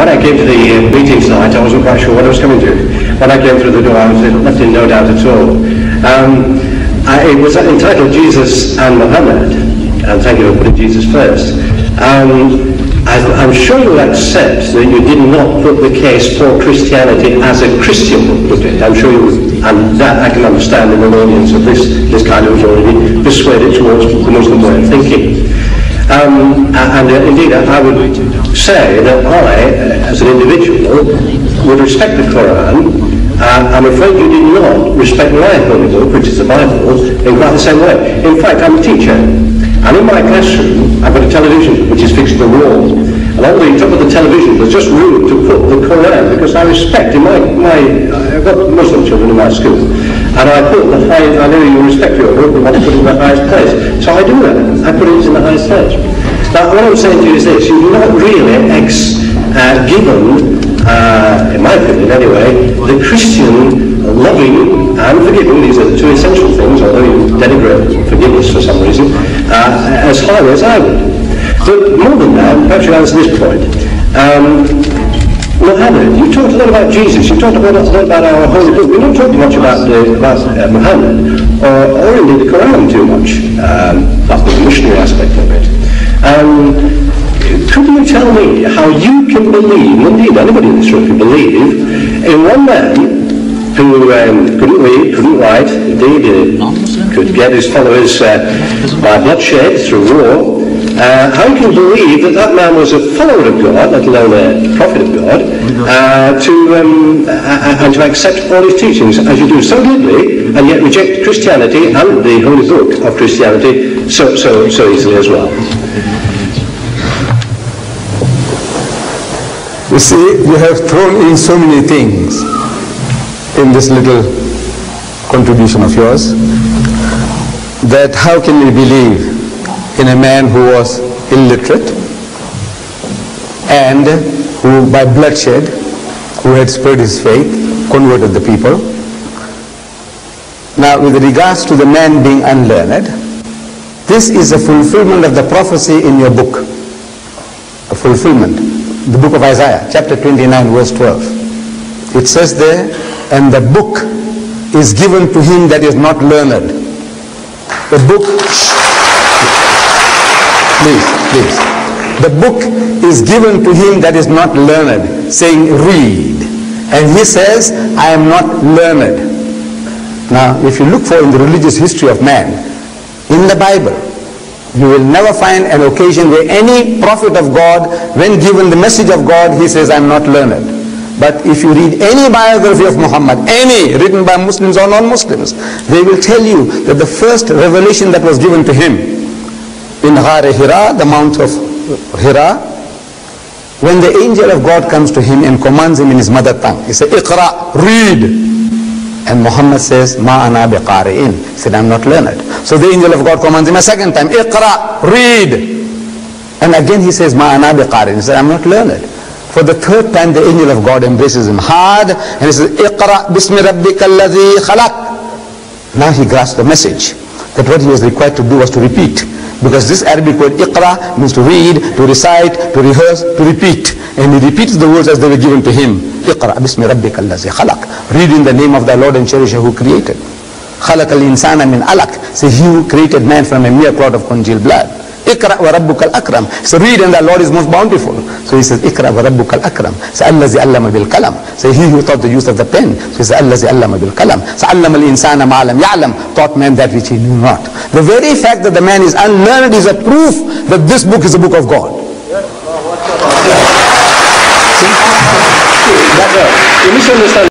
when I came to the meeting tonight, I wasn't quite sure what I was coming to. When I came through the door, I was left in no doubt at all. It was entitled Jesus and Muhammad, and thank you for putting Jesus first. I'm sure you'll accept that you did not put the case for Christianity as a Christian would put it. I'm sure you would, and that I can understand in an audience of this kind of was already persuaded towards the Muslim way of thinking. Indeed, I would say that I, as an individual, would respect the Quran. I'm afraid you did not respect my holy book, which is the Bible, in quite the same way. In fact, I'm a teacher, and in my classroom, I've got a television which is fixed to the wall, and on the top of the television there's just room to put the Quran, because I respect, I've got Muslim children in my school, and I know you respect your book, and want to put it in the highest place. So I do that. I put it in the highest place. Now, what I'm saying to you is this: you've not really given, in my opinion anyway, the Christian loving and forgiving, these are the two essential things, although you denigrate forgiveness for some reason, as highly as I would. But more than that, perhaps you answer this point. Muhammad, you talked a lot about Jesus, you talked a lot about our holy book. We're not talking much about Muhammad, or indeed the Quran too much. That's the missionary aspect of it. Could you tell me how you can believe, indeed anybody in this room can believe, in one man who couldn't read, couldn't write, indeed could get his followers by bloodshed through war, how you can believe that man was a follower of God, let alone a prophet of God, and to accept all his teachings as you do so glibly, and yet reject Christianity and the holy book of Christianity so easily as well? You see, you have thrown in so many things in this little contribution of yours, that how can we believe in a man who was illiterate and who by bloodshed, who had spread his faith, converted the people. Now with regards to the man being unlearned, this is a fulfillment of the prophecy in your book, a fulfillment, the book of Isaiah, chapter 29, verse 12. It says there, and the book is given to him that is not learned. The book, please. The book is given to him that is not learned, saying read. And he says, I am not learned. Now, if you look for in the religious history of man, in the Bible, you will never find an occasion where any prophet of God, when given the message of God, he says, I am not learned. But if you read any biography of Muhammad, any written by Muslims or non-Muslims, they will tell you that the first revelation that was given to him in Ghar Hira, the Mount of Hira, when the angel of God comes to him and commands him in his mother tongue, he said, Iqra, read. And Muhammad says, Ma ana biqari'in. He said, I am not learned. So the angel of God commands him a second time, Iqra, read. And again he says, Ma ana biqari'in. He said, I am not learned. For the third time the angel of God embraces him hard and he says, Iqra bismi rabbika alladhi khalaq. Now he grasps the message that what he was required to do was to repeat. Because this Arabic word Iqra means to read, to recite, to rehearse, to repeat. And he repeats the words as they were given to him. Iqra bismi rabbika alladhi khalaq. Read in the name of thy Lord and Cherisher who created. Khalaq al-insana min alaq. Say, he who created man from a mere clot of congealed blood. Iqra wa rabbuka al-akram. So read and thy Lord is most bountiful. So he says, Iqra wa rabbuka al-akram. So allazi allama bil kalam. So he who taught the use of the pen. So he says, allazi allama bil kalam. So allama al-insana ma lam ya'lam. Taught man that which he knew not. The very fact that the man is unlearned is a proof that this book is a book of God. You misunderstand.